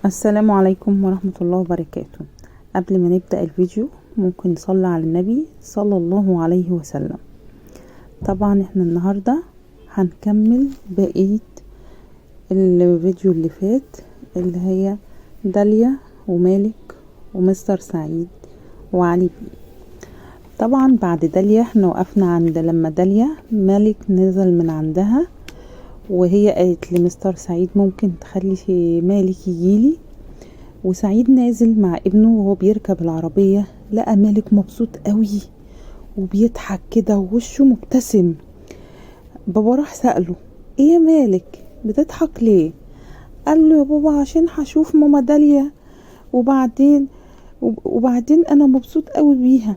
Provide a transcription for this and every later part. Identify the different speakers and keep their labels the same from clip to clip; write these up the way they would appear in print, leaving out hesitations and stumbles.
Speaker 1: السلام عليكم ورحمة الله وبركاته. قبل ما نبدأ الفيديو ممكن نصلي على النبي صلى الله عليه وسلم. طبعا احنا النهاردة هنكمل بقية الفيديو اللي فات، اللي هي داليا ومالك ومستر سعيد وعلي بيه. طبعا بعد داليا احنا وقفنا عند لما داليا مالك نزل من عندها، وهي قالت لمستر سعيد ممكن تخلي مالك يجيلي. وسعيد نازل مع ابنه وهو بيركب العربية، لقى مالك مبسوط قوي وبيضحك كده ووشه مبتسم. بابا راح سأله: ايه يا مالك بتضحك ليه؟ قال له: يا بابا عشان هشوف ماما داليا وبعدين انا مبسوط قوي بيها.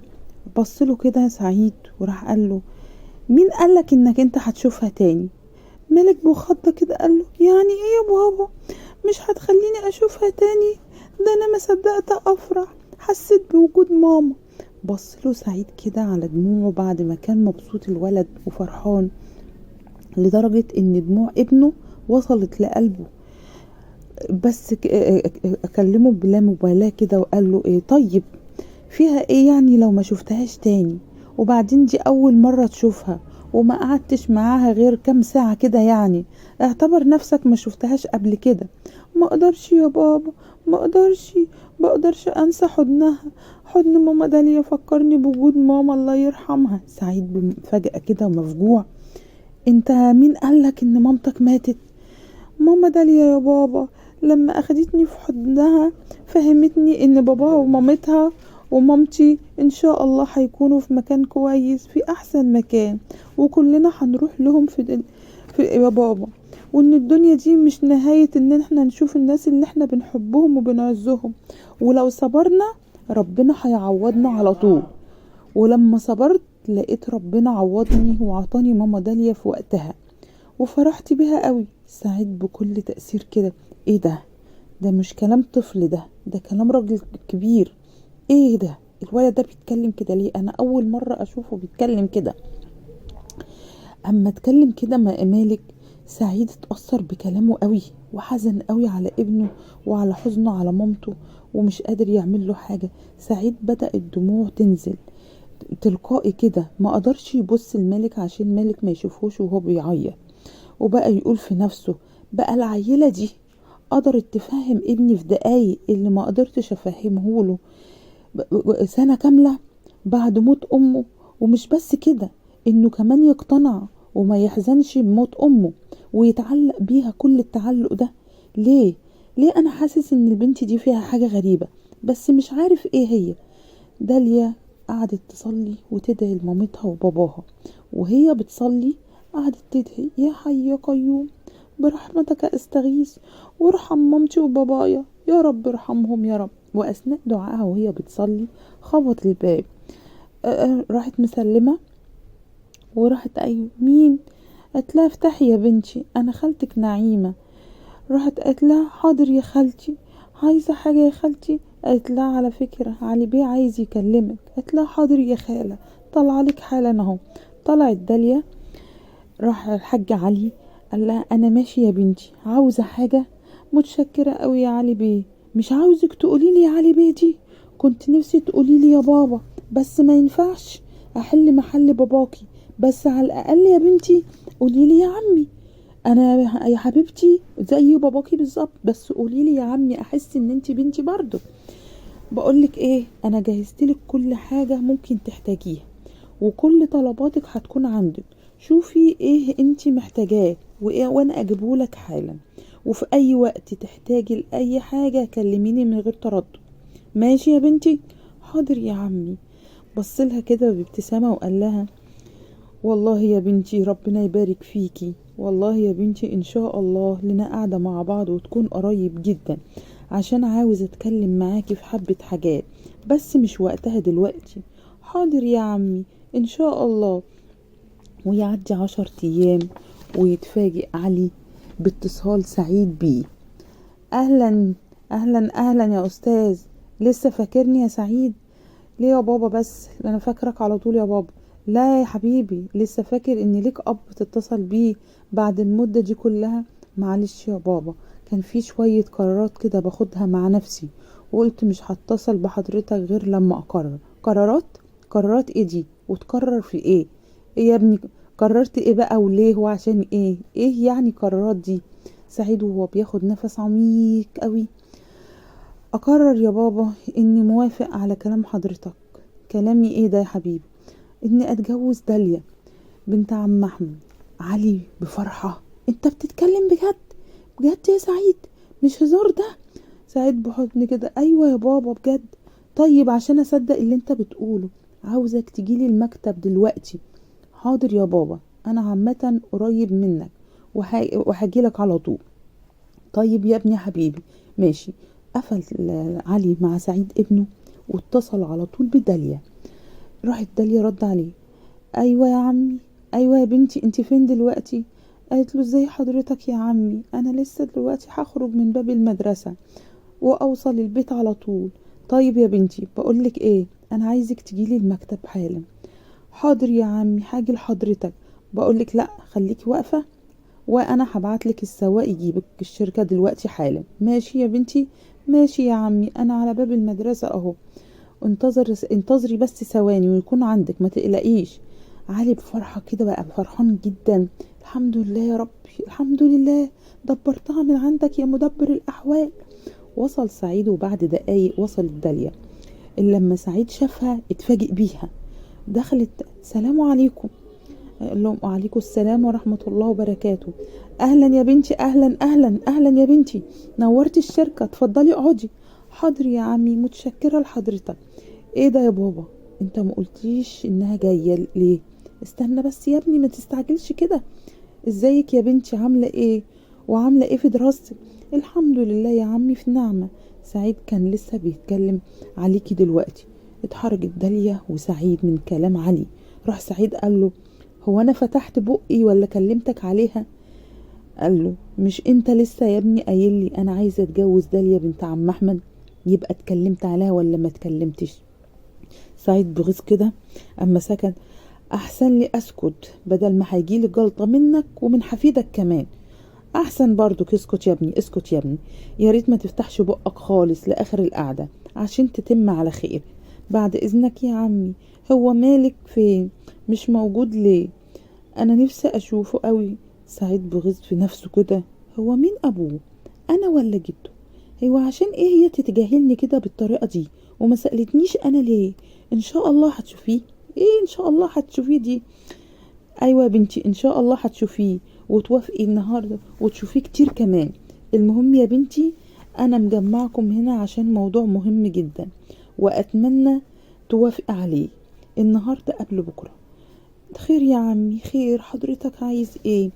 Speaker 1: بصله كده سعيد وراح قال له: مين قالك انك انت هتشوفها تاني؟ مالك بخضة كده قال له: يعني ايه يا بابا مش هتخليني اشوفها تاني؟ ده انا ما صدقت افرح، حسيت بوجود ماما. بصله سعيد كده على دموعه بعد ما كان مبسوط الولد وفرحان، لدرجة ان دموع ابنه وصلت لقلبه. بس اكلمه بلا مبالاة كده وقال له: ايه طيب فيها ايه يعني لو ما شفتهاش تاني؟ وبعدين دي اول مرة تشوفها وما قعدتش معاها غير كام ساعة كده، يعني اعتبر نفسك ما شفتهاش قبل كده. ما اقدرش يا بابا، ما بقدرش انسى حضنها. حضن ماما داليا فكرني بوجود ماما الله يرحمها. سعيد فجأة كده مفجوع: انت مين قالك ان مامتك ماتت؟ ماما داليا يا بابا لما اخدتني في حضنها فهمتني ان باباها ومامتها ومامتي ان شاء الله هيكونوا في مكان كويس، في احسن مكان، وكلنا هنروح لهم في يا بابا، وان الدنيا دي مش نهاية ان احنا نشوف الناس اللي احنا بنحبهم وبنعزهم، ولو صبرنا ربنا هيعوضنا على طول. ولما صبرت لقيت ربنا عوضني وعطاني ماما داليا في وقتها وفرحت بيها قوي. سعيد بكل تأثير كده: ايه ده مش كلام طفل، ده كلام راجل كبير. ايه ده الولد ده بيتكلم كده ليه؟ انا اول مرة اشوفه بيتكلم كده. اما اتكلم كده مالك، سعيد اتأثر بكلامه قوي وحزن قوي على ابنه وعلى حزنه على مامته ومش قادر يعمل له حاجة. سعيد بدأ الدموع تنزل تلقائي كده، ما قدرش يبص لمالك عشان مالك ما يشوفوش وهو بيعيط، وبقى يقول في نفسه: بقى العيلة دي قدرت تفهم ابني في دقايق اللي ما قدرتش افهمهوله سنة كاملة بعد موت امه. ومش بس كده، انه كمان يقتنع وما يحزنش بموت امه ويتعلق بيها كل التعلق ده. ليه انا حاسس ان البنت دي فيها حاجة غريبة بس مش عارف ايه هي. داليا قعدت تصلي وتدعي لمامتها وباباها، وهي بتصلي قعدت تدعي: يا حي يا قيوم برحمتك استغيث وارحم مامتي وبابايا يا رب ارحمهم يا رب. واثناء دعائها وهي بتصلي خبط الباب. راحت مسلمة وراحت: ايوه مين؟ قالت لها: افتحي يا بنتي انا خالتك نعيمة. راحت قالت لها: حاضر يا خالتي، عايزة حاجة يا خالتي؟ قالت لها: على فكرة علي بيه عايز يكلمك. قالت لها: حاضر يا خالة، طلع لك حالا اهو. طلعت داليا، راح الحاج علي قال لها: انا ماشي يا بنتي، عاوزة حاجة؟ متشكرة قوي يا علي بيه. مش عاوزك تقولي لي يا علي بيه دي، كنت نفسي تقولي لي يا بابا، بس ما ينفعش احل محل باباكي، بس على الاقل يا بنتي قولي لي يا عمي. انا يا حبيبتي زي باباكي بالظبط، بس قولي لي يا عمي احس ان انتي بنتي برضو. بقولك ايه، انا جهزتلك كل حاجة ممكن تحتاجيها وكل طلباتك هتكون عندك. شوفي ايه انتي محتاجاه وانا اجيبهولك حالا، وفي اي وقت تحتاجي لاي حاجة كلميني من غير تردد. ماشي يا بنتي؟ حاضر يا عمي. بصلها كده بابتسامة وقال لها: والله يا بنتي ربنا يبارك فيكي، والله يا بنتي ان شاء الله لنا قاعدة مع بعض وتكون قريب جدا، عشان عاوز اتكلم معاكي في حبة حاجات بس مش وقتها دلوقتي. حاضر يا عمي ان شاء الله. ويعدي 10 ايام ويتفاجئ علي باتصال سعيد بيه: اهلا اهلا يا استاذ، لسه فاكرني يا سعيد؟ ليه يا بابا بس انا فاكرك على طول يا بابا. لا يا حبيبي، لسه فاكر ان ليك اب تتصل بيه بعد المدة دي كلها؟ معلش يا بابا، كان في شوية قرارات كده باخدها مع نفسي، وقلت مش هتصل بحضرتك غير لما اقرر. قرارات ايه دي؟ وتقرر في ايه؟ ايه يا ابني؟ قررت ايه بقى وليه وعشان ايه يعني قرارات دي؟ سعيد وهو بياخد نفس عميق قوي: اقرر يا بابا اني موافق على كلام حضرتك. كلامي ايه ده يا حبيبي؟ اني اتجوز داليا بنت عم احمد. علي بفرحة: انت بتتكلم بجد؟ بجد يا سعيد؟ مش هزار ده؟ سعيد بحضن كده: ايوه يا بابا بجد. طيب عشان اصدق اللي انت بتقوله عاوزك تجيلي المكتب دلوقتي. حاضر يا بابا، انا عامة قريب منك وهجيلك على طول. طيب يا ابني حبيبي، ماشي. قفل علي مع سعيد ابنه واتصل على طول بداليا. راحت داليا رد عليه: ايوه يا عمي، ايوه يا بنتي، انت فين دلوقتي؟ قالت له: ازاي حضرتك يا عمي؟ انا لسه دلوقتي هخرج من باب المدرسة واوصل البيت على طول. طيب يا بنتي بقولك ايه، انا عايزك تجيلي المكتب حالا. حاضر يا عمي، هاجي لحضرتك. بقولك لا، خليكي واقفة وانا هبعتلك السواق يجيبك الشركة دلوقتي حالا. ماشي يا بنتي؟ ماشي يا عمي، انا على باب المدرسة اهو. انتظري بس ثواني ويكون عندك، ما تقلقيش. علي بفرحة كده بقى فرحان جدا: الحمد لله يا ربي، الحمد لله، دبرتها من عندك يا مدبر الأحوال. وصل سعيد وبعد دقايق وصلت داليا، اللي لما سعيد شافها اتفاجئ بيها. دخلت: سلام عليكم. قال لهم: وعليكم السلام ورحمة الله وبركاته. اهلا يا بنتي، اهلا اهلا اهلا يا بنتي، نورتي الشركة، اتفضلي اقعدي. حاضر يا عمي، متشكرة لحضرتك. ايه ده يا بابا؟ انت ما قلتيش انها جاية ليه؟ استنى بس يا ابني، ما تستعجلش كده. ازيك يا بنتي، عاملة ايه؟ وعاملة ايه في دراستك؟ الحمد لله يا عمي، في نعمة. سعيد كان لسه بيتكلم عليكي دلوقتي. اتحرجت داليا وسعيد من كلام علي. راح سعيد قال له: هو انا فتحت بقي ولا كلمتك عليها؟ قال له: مش انت لسه يا ابني قايل لي انا عايزه اتجوز داليا بنت عم احمد؟ يبقى اتكلمت عليها ولا ما اتكلمتش؟ سعيد بغيظ كده اما سكت: احسن لي اسكت بدل ما هيجيلي جلطه منك ومن حفيدك كمان. احسن برضو اسكت يا ابني، اسكت يا ابني. يا ريت ما تفتحش بقك خالص لاخر القعده عشان تتم على خير. بعد اذنك يا عمي، هو مالك فين؟ مش موجود ليه؟ انا نفسي اشوفه قوي. سعيد بغيظ في نفسه كده: هو مين ابوه، انا ولا جده؟ هو عشان ايه هي تتجاهلني كده بالطريقه دي وما سالتنيش انا ليه؟ ان شاء الله هتشوفيه. ايه ان شاء الله هتشوفيه دي؟ ايوه يا بنتي، ان شاء الله هتشوفيه وتوافقي النهارده وتشوفيه كتير كمان. المهم يا بنتي، انا مجمعكم هنا عشان موضوع مهم جدا واتمنى توافق عليه النهارده قبل بكره. خير يا عمي، خير، حضرتك عايز ايه؟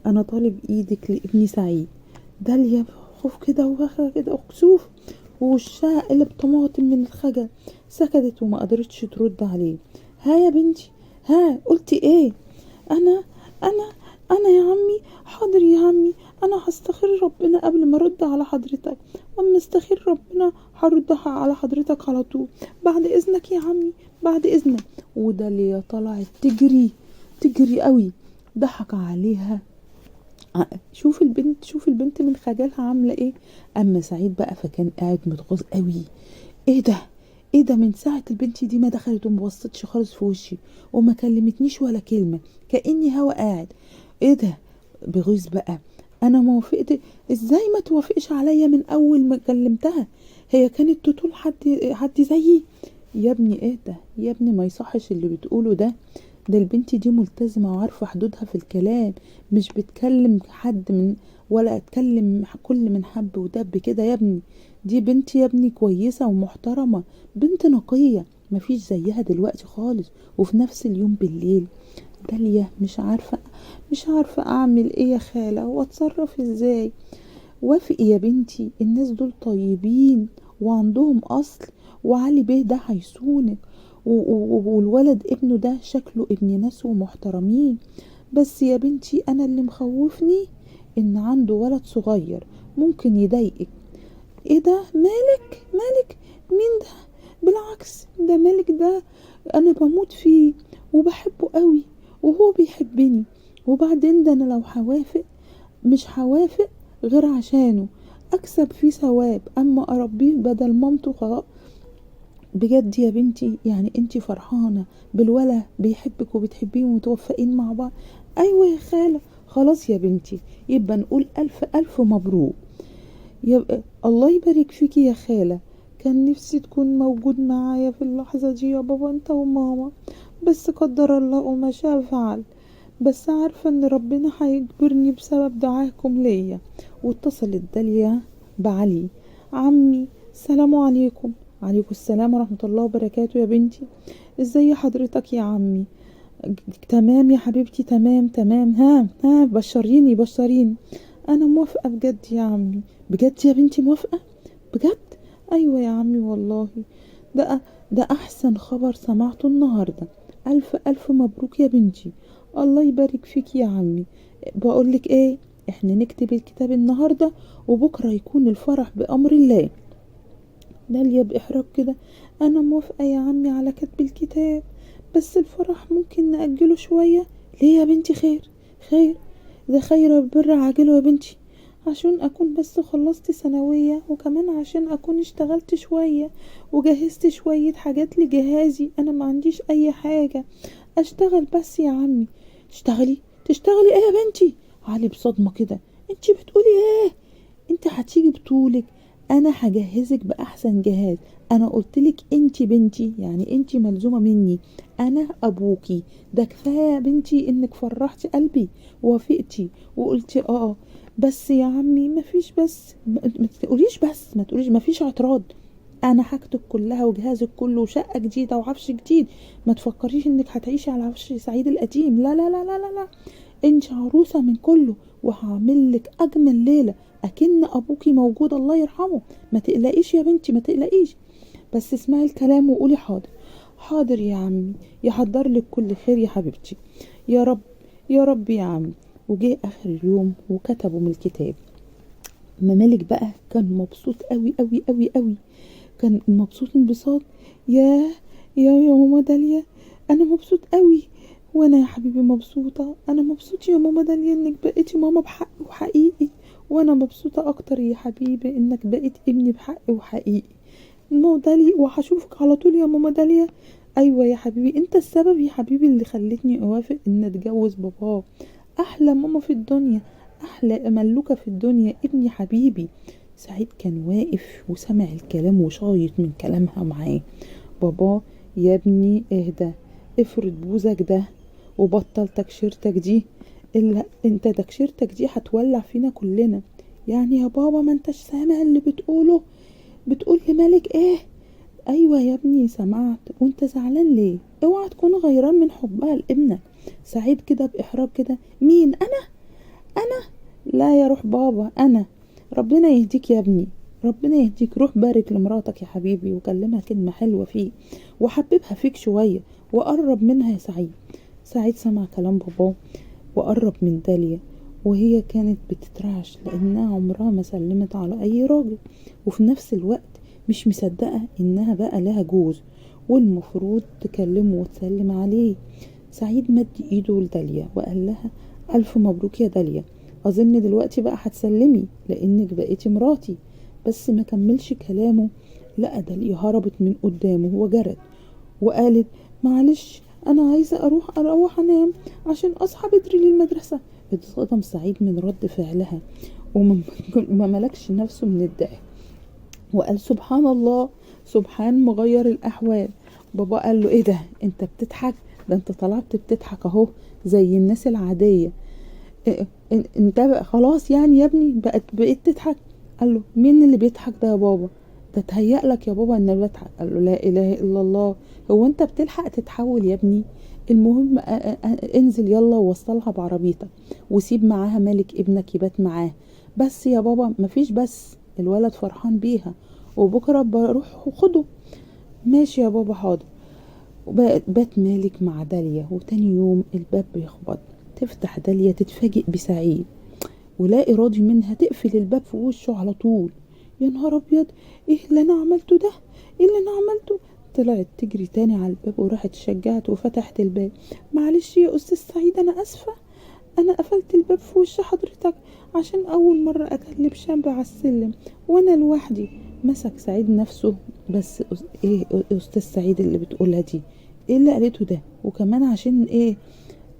Speaker 1: انا طالب ايدك لابني سعيد. داليا خوف كده وبخة كده وكسوف ووشها قلب طماطم من الخجل، سكتت وما قدرتش ترد عليه. ها يا بنتي، ها قلتي ايه؟ انا انا انا يا عمي، حاضر يا عمي، انا هستخير ربنا قبل ما ارد على حضرتك، واما استخير ربنا هردها على حضرتك على طول. بعد اذنك يا عمي، بعد اذنك. وداليا طلعت تجري قوي. ضحك عليها. شوف البنت من خجلها عامله ايه. اما سعيد بقى فكان قاعد متغاظ قوي. ايه ده؟ ايه ده؟ من ساعه البنت دي ما دخلت وما بصتش خالص في وشي وما كلمتنيش ولا كلمه، كاني هوا قاعد. ايه ده؟ بغيظ بقى: انا ما وافقت؟ ازاي ما توافقش عليا من اول ما كلمتها؟ هي كانت تطول حد زيي؟ يا ابني ايه ده يا ابني؟ ما يصحش اللي بتقوله ده. ده البنت دي ملتزمة وعارفة حدودها في الكلام، مش بتكلم حد من ولا اتكلم كل من حب ودب كده يا ابني. دي بنت يا ابني كويسة ومحترمة، بنت نقية، مفيش زيها دلوقتي خالص وفي نفس اليوم بالليل. داليا مش عارفة اعمل ايه يا خالة واتصرف ازاي. وافقي يا بنتي، الناس دول طيبين وعندهم اصل، وعلي بيه ده هيصونك، والولد ابنه ده شكله ابن ناس ومحترمين. بس يا بنتي انا اللي مخوفني ان عنده ولد صغير ممكن يضايقك. ايه ده؟ مالك مين ده؟ بالعكس، ده مالك ده انا بموت فيه وبحبه قوي وهو بيحبني. وبعدين ده انا لو هوافق مش هوافق غير عشانه، اكسب فيه ثواب، اما اربيه بدل مامته خلاص. بجد يا بنتي يعني انتي فرحانة بالولا بيحبك وبتحبيه ومتوفقين مع بعض؟ ايوه يا خالة. خلاص يا بنتي، يبقى نقول الف الف مبروك. يبقى الله يبارك فيكي يا خالة. كان نفسي تكون موجود معايا في اللحظة دي يا بابا انت وماما، بس قدر الله وما شاء فعل. بس عارفة ان ربنا هيجبرني بسبب دعاكم ليا. واتصلت داليا بعلي. عمي السلام عليكم. عليكم السلام ورحمة الله وبركاته يا بنتي. ازاي حضرتك يا عمي؟ تمام يا حبيبتي، تمام تمام. ها بشريني بشريني. انا موافقة بجد يا عمي. بجد يا بنتي موافقة؟ بجد؟ ايوه يا عمي والله. ده ده احسن خبر سمعته النهاردة. الف الف مبروك يا بنتي. الله يبارك فيك يا عمي. بقولك ايه، احنا نكتب الكتاب النهاردة وبكرة يكون الفرح بأمر الله. داليا بإحراج كده. انا موافقة يا عمي على كتب الكتاب، بس الفرح ممكن نأجله شوية. ليه يا بنتي؟ خير خير، ده خير البر عاجله يا بنتي. عشان اكون بس خلصت ثانوية، وكمان عشان اكون اشتغلت شوية وجهزت شوية حاجات لجهازي. انا ما عنديش اي حاجة اشتغل بس يا عمي. تشتغلي ايه يا بنتي؟ علي بصدمة كده. انتي بتقولي ايه؟ انت هتيجي بطولك؟ انا هجهزك باحسن جهاز. انا قلتلك انتي بنتي، يعني انتي ملزومة مني، انا ابوكي. ده كفاية يا بنتي انك فرحتي قلبي ووافقتي وقلتي اه. بس يا عمي مفيش بس، ما تقوليش بس، ما تقوليش مفيش اعتراض. انا حاجتك كلها وجهازك كله وشقة جديدة وعفش جديد. ما تفكريش انك هتعيشي على عفش سعيد القديم، لا لا لا لا لا, لا. انت عروسة من كله، وهعملك اجمل ليلة اكن ابوكي موجود الله يرحمه. ما تقلقيش يا بنتي، ما تقلقيش. بس اسمعي الكلام وقولي حاضر. حاضر يا عمي، يحضر لك كل خير يا حبيبتي. يا رب يا رب يا عمي. وجه اخر اليوم وكتبوا من الكتاب. ممالك بقى كان مبسوط قوي قوي قوي قوي. كان مبسوط انبساط. يا يا ماما داليا، انا مبسوط قوي. وانا يا حبيبي مبسوطة. انا مبسوط يا ماما داليا انك بقيتي ماما بحق وحقيقي. وانا مبسوطة اكتر يا حبيبي انك بقيت ابني بحق وحقيقي. ماما داليا وهشوفك على طول يا ماما داليا. ايوه يا حبيبي، انت السبب يا حبيبي اللي خلتني اوافق ان اتجوز باباه. احلى ماما في الدنيا، احلى ملوكة في الدنيا، ابني حبيبي. سعيد كان واقف وسمع الكلام وشايط من كلامها معاه. بابا يا ابني اهدى، افرد بوزك ده وبطل تكشيرتك دي. الا انت تكشيرتك دي هتولع فينا كلنا. يعني يا بابا ما انتش سامع اللي بتقوله؟ بتقول لمالك ايه؟ ايوه يا ابني سمعت. وانت زعلان ليه؟ اوعى تكون غيران من حبها لابنك. سعيد كده باحراج كده. مين انا؟ لا يا روح بابا انا. ربنا يهديك يا ابني، ربنا يهديك. روح بارك لمراتك يا حبيبي وكلمها كلمة حلوة فيه وحببها فيك شوية وقرب منها يا سعيد. سعيد سمع كلام باباه وقرب من داليا، وهي كانت بتترعش لانها عمرها ما سلمت على اي راجل، وفي نفس الوقت مش مصدقة انها بقى لها جوز والمفروض تكلمه وتسلم عليه. سعيد مد ايده لداليا وقال لها الف مبروك يا داليا. اظن دلوقتي بقى هتسلمي لانك بقيتي مراتي. بس ما كملش كلامه، لقى داليا هربت من قدامه وجرت وقالت معلش انا عايزة اروح انام عشان اصحى بدري للمدرسة. اتصدم سعيد من رد فعلها وما ملكش نفسه من الضحك وقال سبحان الله، سبحان مغير الاحوال. بابا قال له ايه ده انت بتضحك؟ ده انت طلعت بتضحك اهو زي الناس العادية. انت بقى خلاص يعني يا ابني بقيت تضحك؟ قال له مين اللي بيضحك ده يا بابا؟ ده تهيألك يا بابا ان بضحك. قال له لا اله الا الله، هو انت بتلحق تتحول يا ابني؟ المهم انزل يلا ووصلها بعربيتك وسيب معاها مالك ابنك يبات معاه. بس يا بابا مفيش بس، الولد فرحان بيها وبكرة بروح خده. ماشي يا بابا حاضر. بات مالك مع داليا، وتاني يوم الباب بيخبط. تفتح داليا تتفاجئ بسعيد، ولا إرادي منها تقفل الباب في وشه على طول. يا نهار ابيض، ايه اللي انا عملته ده؟ ايه اللي انا عملته؟ طلعت تجري تاني على الباب وراحت شجعت وفتحت الباب. معلش يا استاذ سعيد انا اسفة، انا قفلت الباب في وش حضرتك عشان اول مرة اكلم شاب على السلم وانا لوحدي. مسك سعيد نفسه، بس ايه استاذ سعيد اللي بتقولها دي؟ ايه اللي قالته ده؟ وكمان عشان ايه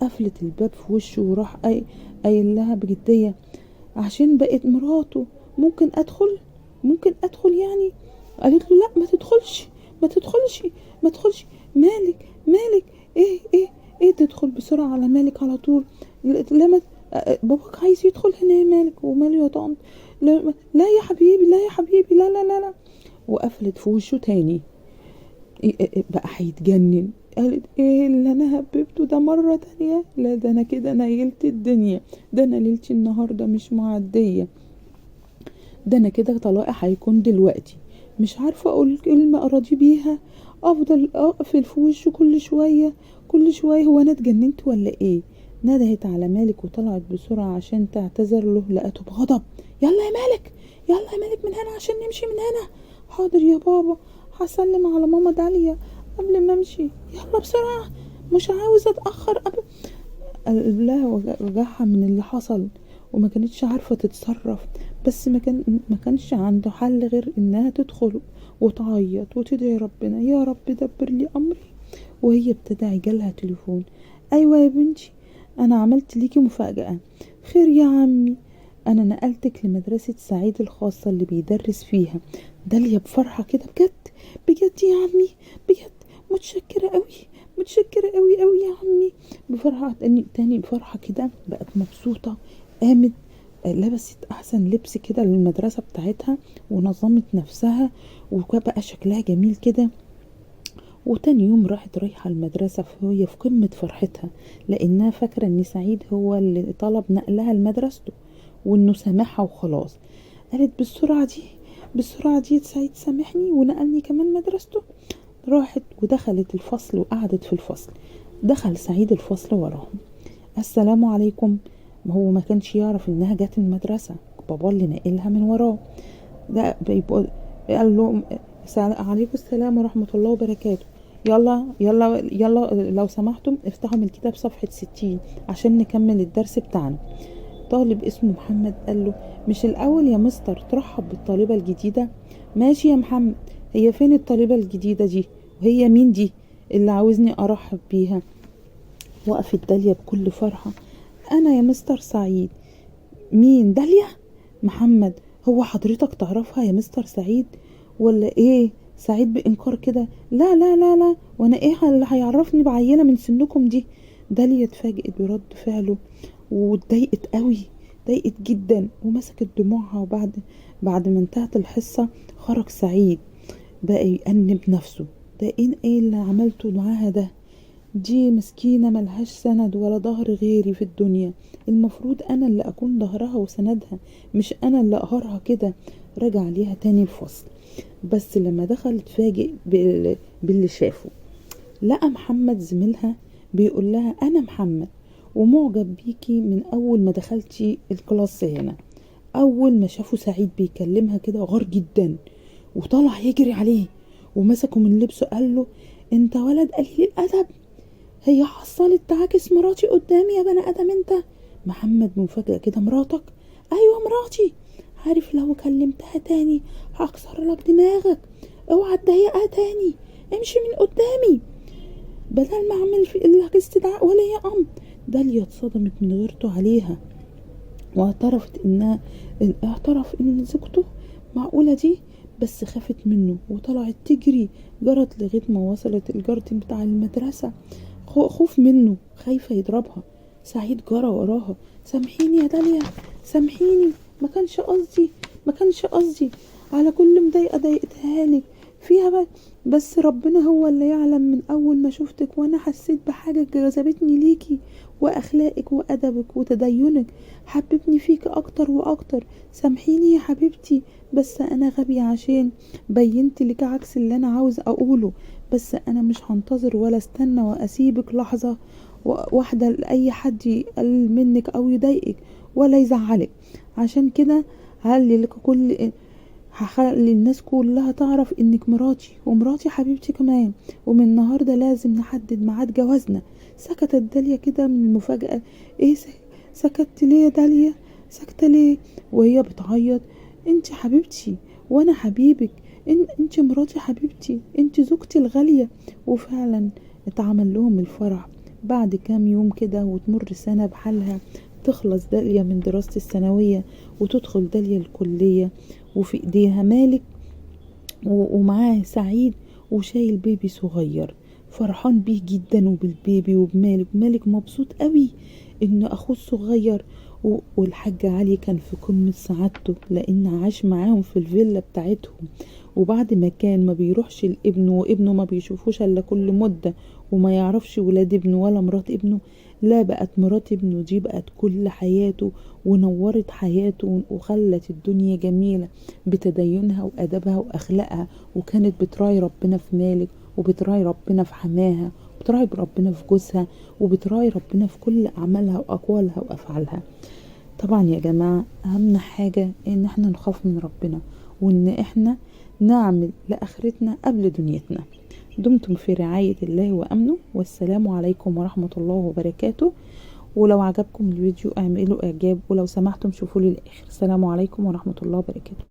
Speaker 1: قفلت الباب في وشه؟ وراح قايل لها بجدية عشان بقت مراته ممكن ادخل؟ ممكن ادخل يعني؟ قالت له لا ما تدخلش، ما تدخلش، ما تدخلش. مالك مالك؟ ايه تدخل بسرعة على مالك على طول. لما باباك عايز يدخل هنا يا مالك. وماله يا طنط؟ لا, لا يا حبيبي، لا يا حبيبي، لا لا لا لا. وقفلت في وشه تاني. بقى هيتجنن. قالت ايه اللي انا هببته ده مرة تانية؟ لا ده انا كده نيلت الدنيا، ده انا ليلتي النهاردة مش معدية، ده انا كده طلاقي هيكون دلوقتي. مش عارفة اقول كلمة اراضي بيها، افضل اقفل في وشه كل شوية كل شوية. هو انا اتجننت ولا ايه؟ ندهت على مالك وطلعت بسرعة عشان تعتذر له. لقته بغضب. يلا يا مالك، يلا يا مالك من هنا عشان نمشي من هنا. حاضر يا بابا، هسلم على ماما داليا قبل ما امشي. يلا بسرعة، مش عاوزة اتأخر قبل. قال لها وجعها من اللي حصل وما كانتش عارفة تتصرف. بس ما كانش عنده حل غير انها تدخل وتعيط وتدعي ربنا يا رب دبر لي امري. وهي بتدعي جالها تليفون. ايوه يا بنتي، انا عملت ليكي مفاجأة. خير يا عمي؟ انا نقلتك لمدرسة سعيد الخاصة اللي بيدرس فيها. داليا بفرحة كده. بجد؟ بجد يا عمي؟ بجد؟ متشكرة قوي، متشكرة قوي قوي يا عمي. بفرحة تاني بفرحة كده، بقت مبسوطة. قامت لبست احسن لبس كده للمدرسة بتاعتها ونظمت نفسها وبقى شكلها جميل كده. وتاني يوم رايحة المدرسة وهي في قمة فرحتها، لانها فاكرة ان سعيد هو اللي طلب نقلها لمدرسته وانه سامحها وخلاص. قالت بالسرعة دي سعيد سامحني ونقلني كمان مدرسته. راحت ودخلت الفصل وقعدت في الفصل. دخل سعيد الفصل وراهم. السلام عليكم. ما هو ما كانش يعرف انها جت المدرسة، بابا اللي نقلها من وراه. ده قال له عليكم السلام ورحمة الله وبركاته. يلا يلا يلا لو سمحتم افتحوا من الكتاب صفحة 60 عشان نكمل الدرس بتاعنا. طالب اسمه محمد قال له مش الأول يا مستر ترحب بالطالبة الجديدة؟ ماشي يا محمد. هي فين الطالبة الجديدة دي؟ وهي مين دي اللي عاوزني أرحب بيها؟ وقفت داليا بكل فرحة. أنا يا مستر سعيد. مين داليا؟ محمد. هو حضرتك تعرفها يا مستر سعيد ولا ايه؟ سعيد بإنكار كده. لا لا لا لا، وانا ايه اللي هيعرفني بعيلة من سنكم دي؟ داليا اتفاجئت برد فعله واتضايقت قوي، ضايقت جدا ومسكت دموعها. بعد ما انتهت الحصة خرج سعيد بقى يأنب نفسه. ده ايه اللي عملته معاها ده؟ دي مسكينة ملهاش سند ولا ظهر غيري في الدنيا، المفروض انا اللي اكون ظهرها وسندها، مش انا اللي اقهرها كده. رجع ليها تاني الفصل، بس لما دخل اتفاجئ باللي شافه. لقى محمد زميلها بيقول لها انا محمد ومعجب بيكي من اول ما دخلتي الكلاس هنا. اول ما شافه سعيد بيكلمها كده غار جدا وطلع يجري عليه ومسكه من لبسه. قال له انت ولد قليل الادب، هي حصلت تعاكس مراتي قدامي يا بني ادم انت؟ محمد مفاجئ كده. مراتك؟ ايوه مراتي. عارف لو كلمتها تاني هكسر لك دماغك، اوعى تضايقها تاني، امشي من قدامي بدل ما اعمل في لك استدعاء ولي امر. داليا اتصدمت من غيرته عليها اعترف ان زوجته معقولة دي، بس خافت منه وطلعت تجري. جرت لغاية ما وصلت الجاردن بتاع المدرسة. خوف منه، خايفة يضربها. سعيد جرى وراها. سامحيني يا داليا، سامحيني، ما كانش قصدي على كل مضايقة ضايقتها لك فيها. بس ربنا هو اللي يعلم. من اول ما شفتك وانا حسيت بحاجة جذبتني ليكي، واخلاقك وادبك وتدينك حببني فيك اكتر واكتر. سامحيني يا حبيبتي، بس انا غبي عشان بينت لك عكس اللي انا عاوز اقوله. بس انا مش هنتظر ولا استنى واسيبك لحظة واحدة لاي حد يقلل منك او يضايقك ولا يزعلك. عشان كده هخلي الناس كلها تعرف انك مراتي ومراتي حبيبتي كمان، ومن النهاردة لازم نحدد ميعاد جوازنا. سكتت داليا كده من المفاجأة. ايه سكت ليه يا داليا؟ سكتة ليه؟ وهي بتعيط. انت حبيبتي وانا حبيبك، انت مراتي حبيبتي، انت زوجتي الغالية. وفعلا اتعمل لهم الفرح بعد كام يوم كده، وتمر سنة بحالها. تخلص داليا من دراسة الثانوية وتدخل داليا الكلية، وفي ايديها مالك ومعاه سعيد وشايل بيبي صغير، فرحان بيه جدا وبالبيبي وبمالك. مالك مبسوط قوي ان اخوه الصغير. والحاج علي كان في قمة سعادته لان عاش معاهم في الفيلا بتاعتهم. وبعد ما كان ما بيروحش لابنه وابنه ما بيشوفوش الا كل مدة، وما يعرفش ولاد ابنه ولا مرات ابنه، لا بقت مرات ابنه دي بقت كل حياته ونورت حياته وخلت الدنيا جميلة بتدينها وأدبها وأخلاقها. وكانت بتراعي ربنا في مالك، وبتراعي ربنا في حماها، وبتراعي ربنا في جوزها، وبتراعي ربنا في كل أعمالها وأقوالها وأفعالها. طبعا يا جماعة أهم حاجة إن احنا نخاف من ربنا، وإن احنا نعمل لآخرتنا قبل دنيتنا. دمتم في رعاية الله وأمنه، والسلام عليكم ورحمة الله وبركاته. ولو عجبكم الفيديو اعملوا إعجاب، ولو سمحتم شوفوا لي الآخر. السلام عليكم ورحمة الله وبركاته.